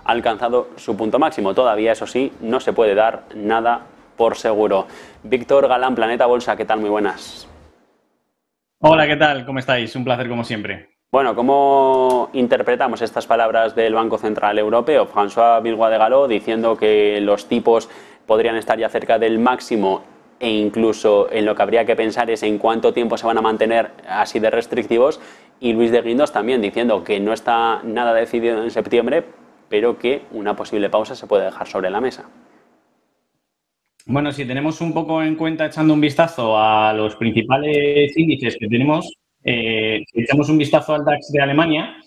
ha alcanzado su punto máximo. Todavía, eso sí, no se puede dar nada por seguro. Víctor Galán, Planeta Bolsa, ¿qué tal? Muy buenas. Hola, ¿qué tal? ¿Cómo estáis? Un placer como siempre. Bueno, ¿cómo interpretamos estas palabras del Banco Central Europeo? François Villeroy de Galhau diciendo que los tipos podrían estar ya cerca del máximo e incluso en lo que habría que pensar es en cuánto tiempo se van a mantener así de restrictivos, y Luis de Guindos también diciendo que no está nada decidido en septiembre, pero que una posible pausa se puede dejar sobre la mesa. Bueno, si tenemos un poco en cuenta, echando un vistazo a los principales índices que tenemos, si echamos un vistazo al DAX de Alemania,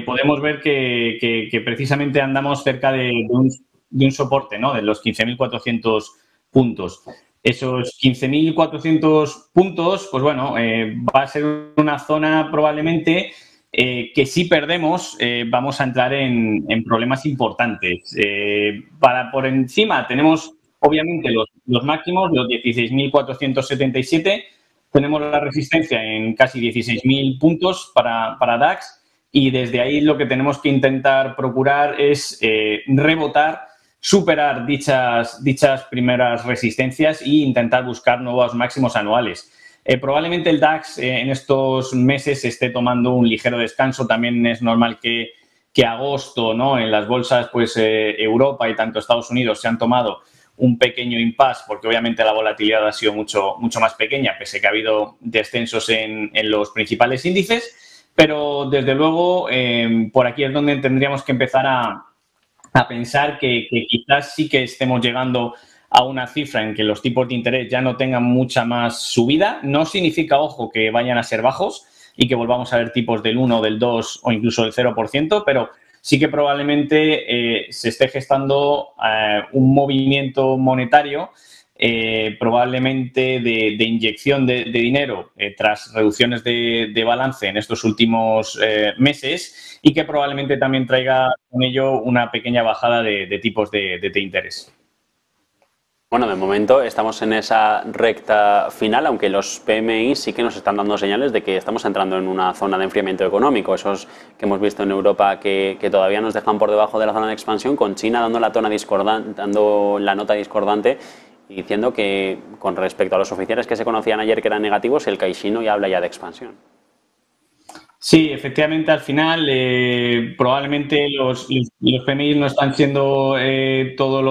podemos ver que precisamente andamos cerca de un soporte, ¿no? De los 15.400 puntos. Esos 15.400 puntos, pues bueno, va a ser una zona probablemente que si perdemos vamos a entrar en problemas importantes. Por encima tenemos obviamente los máximos, los 16.477, tenemos la resistencia en casi 16.000 puntos para DAX, y desde ahí lo que tenemos que intentar procurar es rebotar, superar dichas primeras resistencias e intentar buscar nuevos máximos anuales. Probablemente el DAX en estos meses esté tomando un ligero descanso. También es normal que agosto, ¿no? En las bolsas, pues Europa y tanto Estados Unidos se han tomado un pequeño impasse porque obviamente la volatilidad ha sido mucho más pequeña, pese a que ha habido descensos en los principales índices, pero desde luego por aquí es donde tendríamos que empezar a pensar que quizás sí que estemos llegando a una cifra en que los tipos de interés ya no tengan mucha más subida. No significa, ojo, que vayan a ser bajos y que volvamos a ver tipos del 1, del 2 o incluso del 0%, pero sí que probablemente se esté gestando un movimiento monetario, probablemente de inyección de dinero tras reducciones de balance en estos últimos meses, y que probablemente también traiga con ello una pequeña bajada de tipos de interés. Bueno, de momento estamos en esa recta final, aunque los PMI sí que nos están dando señales de que estamos entrando en una zona de enfriamiento económico. Esos que hemos visto en Europa que todavía nos dejan por debajo de la zona de expansión, con China dando la nota discordante y diciendo que con respecto a los oficiales que se conocían ayer que eran negativos, el Caixino ya habla ya de expansión. Sí, efectivamente, al final probablemente los PMI no están siendo todo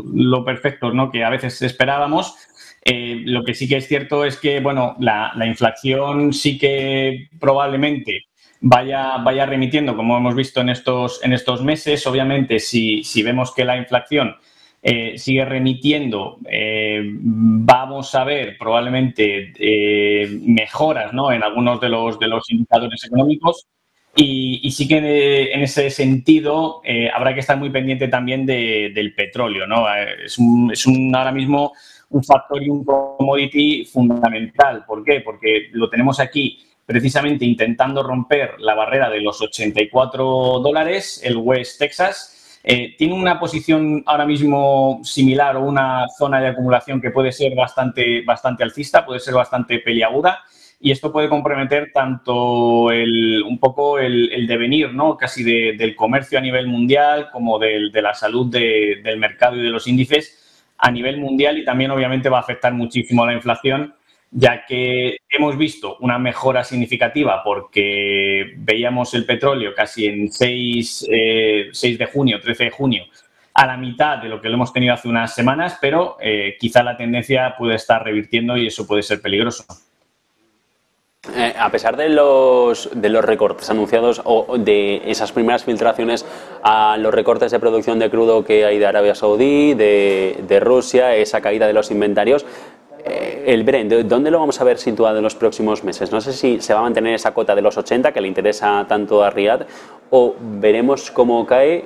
lo perfectos, ¿no?, que a veces esperábamos. Lo que sí que es cierto es que, bueno, la inflación sí que probablemente vaya remitiendo, como hemos visto en estos meses. Obviamente, si vemos que la inflación sigue remitiendo, vamos a ver probablemente mejoras, ¿no?, en algunos de los indicadores económicos, y sí que en ese sentido habrá que estar muy pendiente también del petróleo, ¿no? Es ahora mismo un factor y un commodity fundamental. ¿Por qué? Porque lo tenemos aquí precisamente intentando romper la barrera de los $84, el West Texas. Tiene una posición ahora mismo similar, o una zona de acumulación que puede ser bastante alcista, puede ser bastante peliaguda, y esto puede comprometer tanto un poco el devenir, ¿no?, casi del comercio a nivel mundial, como de la salud del mercado y de los índices a nivel mundial, y también obviamente va a afectar muchísimo a la inflación, ya que hemos visto una mejora significativa porque veíamos el petróleo casi en 6 de junio, 13 de junio, a la mitad de lo que lo hemos tenido hace unas semanas, pero quizá la tendencia puede estar revirtiendo y eso puede ser peligroso. A pesar de los recortes anunciados o de esas primeras filtraciones a los recortes de producción de crudo que hay de Arabia Saudí, de Rusia, esa caída de los inventarios, el Brent, ¿dónde lo vamos a ver situado en los próximos meses? No sé si se va a mantener esa cota de los 80 que le interesa tanto a Riad, o veremos cómo cae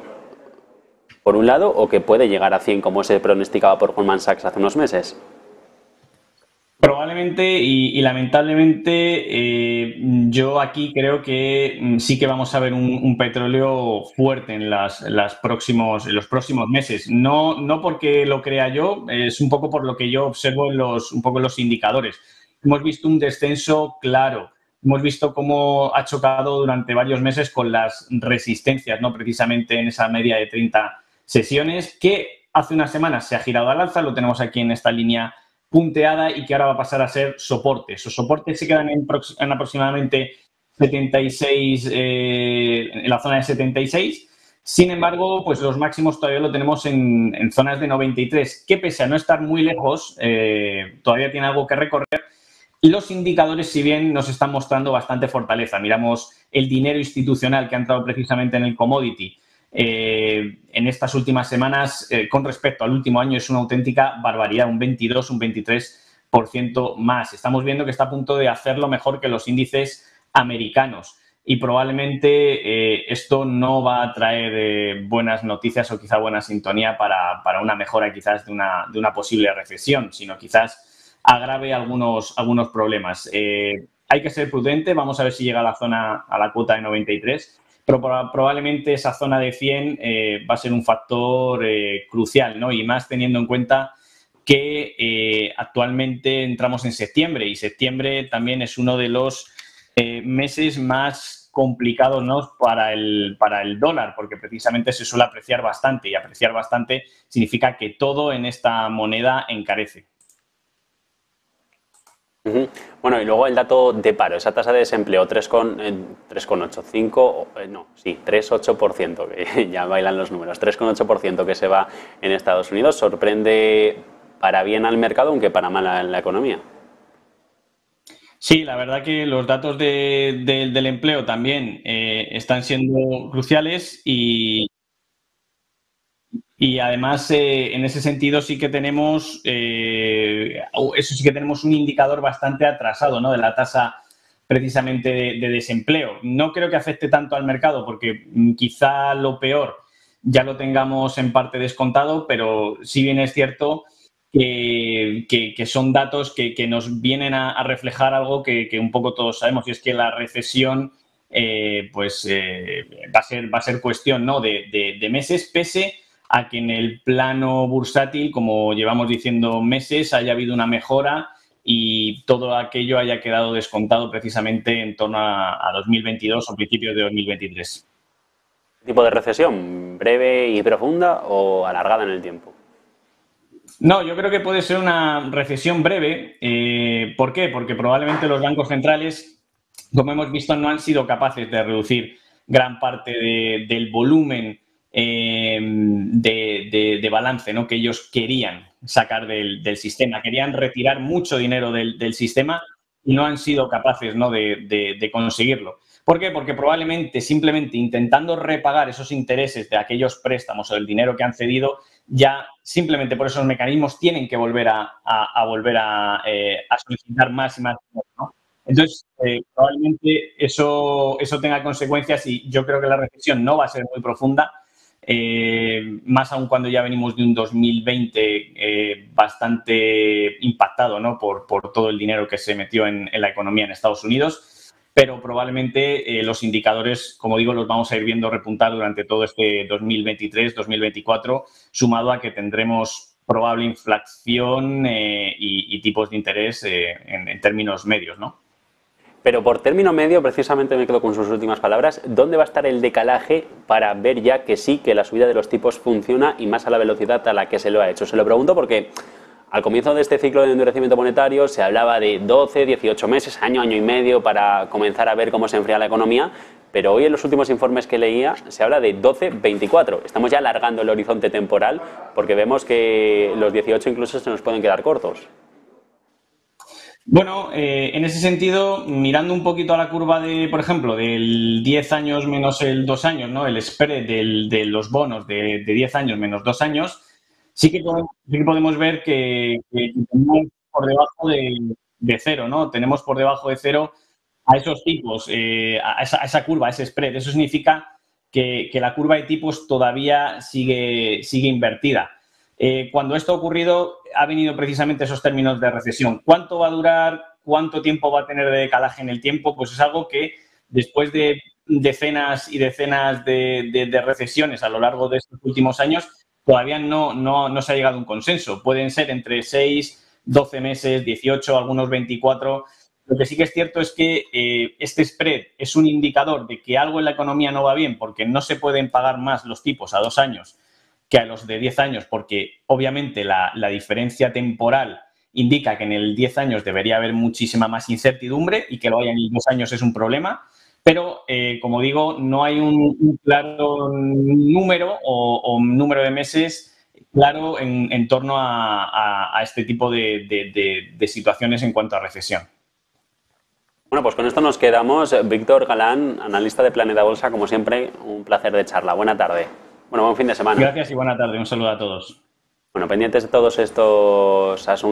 por un lado, o que puede llegar a 100 como se pronosticaba por Goldman Sachs hace unos meses. Probablemente y lamentablemente yo aquí creo que sí que vamos a ver un petróleo fuerte en los próximos meses. No porque lo crea yo, es un poco por lo que yo observo en los indicadores. Hemos visto un descenso claro hemos visto cómo ha chocado durante varios meses con las resistencias, ¿no? Precisamente en esa media de 30 sesiones, que hace unas semanas se ha girado al alza, lo tenemos aquí en esta línea punteada y que ahora va a pasar a ser soporte. Esos soportes se quedan en aproximadamente 76, en la zona de 76. Sin embargo, pues los máximos todavía lo tenemos en zonas de 93, que pese a no estar muy lejos, todavía tiene algo que recorrer. Los indicadores, si bien nos están mostrando bastante fortaleza, miramos el dinero institucional que ha entrado precisamente en el commodity en estas últimas semanas, con respecto al último año, es una auténtica barbaridad, un 22, un 23% más. Estamos viendo que está a punto de hacerlo mejor que los índices americanos y probablemente esto no va a traer buenas noticias o quizá buena sintonía para una mejora quizás de una posible recesión, sino quizás agrave algunos problemas. Hay que ser prudente, vamos a ver si llega a la cuota de 93, pero probablemente esa zona de 100 va a ser un factor crucial, ¿no? Y más teniendo en cuenta que actualmente entramos en septiembre y septiembre también es uno de los meses más complicados, ¿no? para el dólar, porque precisamente se suele apreciar bastante y apreciar bastante significa que todo en esta moneda encarece. Bueno, y luego el dato de paro, esa tasa de desempleo 3,85, 3,8%, que ya bailan los números, 3,8% que se va en Estados Unidos, sorprende para bien al mercado, aunque para mal a la economía. Sí, la verdad que los datos del empleo también están siendo cruciales y además, en ese sentido, sí que tenemos, un indicador bastante atrasado, ¿no? De la tasa precisamente de desempleo. No creo que afecte tanto al mercado porque quizá lo peor ya lo tengamos en parte descontado, pero sí bien es cierto que son datos que nos vienen a reflejar algo que un poco todos sabemos, y es que la recesión va a ser cuestión, ¿no? de meses, pese a que en el plano bursátil, como llevamos diciendo meses, haya habido una mejora y todo aquello haya quedado descontado precisamente en torno a 2022 o principios de 2023. ¿Tipo de recesión? ¿Breve y profunda o alargada en el tiempo? No, yo creo que puede ser una recesión breve. ¿Por qué? Porque probablemente los bancos centrales, como hemos visto, no han sido capaces de reducir gran parte del volumen de balance, ¿no? Que ellos querían sacar del sistema. Querían retirar mucho dinero del sistema y no han sido capaces, ¿no? de conseguirlo. ¿Por qué? Porque probablemente simplemente intentando repagar esos intereses de aquellos préstamos o del dinero que han cedido, ya simplemente por esos mecanismos tienen que volver a solicitar más y más dinero, ¿no? Entonces, probablemente eso tenga consecuencias y yo creo que la recesión no va a ser muy profunda, más aún cuando ya venimos de un 2020 bastante impactado, ¿no? por todo el dinero que se metió en la economía en Estados Unidos, pero probablemente los indicadores, como digo, los vamos a ir viendo repuntar durante todo este 2023-2024, sumado a que tendremos probable inflación y tipos de interés en términos medios, ¿no? Pero por término medio, precisamente me quedo con sus últimas palabras, ¿dónde va a estar el decalaje para ver ya que sí, que la subida de los tipos funciona y más a la velocidad a la que se lo ha hecho? Se lo pregunto porque al comienzo de este ciclo de endurecimiento monetario se hablaba de 12, 18 meses, año y medio para comenzar a ver cómo se enfría la economía, pero hoy en los últimos informes que leía se habla de 12, 24. Estamos ya alargando el horizonte temporal porque vemos que los 18 incluso se nos pueden quedar cortos. Bueno, en ese sentido, mirando un poquito a la curva por ejemplo, del 10 años menos el 2 años, ¿no? El spread de los bonos de 10 años menos 2 años, sí que podemos ver que tenemos por debajo de cero, ¿no? Tenemos por debajo de cero a esos tipos, a esa curva, a ese spread. Eso significa que la curva de tipos todavía sigue invertida. Cuando esto ha ocurrido, ha venido precisamente esos términos de recesión. ¿Cuánto va a durar? ¿Cuánto tiempo va a tener de decalaje en el tiempo? Pues es algo que después de decenas y decenas de recesiones a lo largo de estos últimos años, todavía no se ha llegado a un consenso. Pueden ser entre 6, 12 meses, 18, algunos 24. Lo que sí que es cierto es que este spread es un indicador de que algo en la economía no va bien porque no se pueden pagar más los tipos a 2 años que a los de 10 años, porque obviamente la diferencia temporal indica que en el 10 años debería haber muchísima más incertidumbre y que lo haya en el 2 años es un problema. Pero, como digo, no hay un claro número o número de meses claro en torno a este tipo de situaciones en cuanto a recesión. Bueno, pues con esto nos quedamos. Víctor Galán, analista de Planeta Bolsa, como siempre, un placer de charla. Buena tarde. Bueno, buen fin de semana. Gracias y buena tarde. Un saludo a todos. Bueno, pendientes de todos estos asuntos.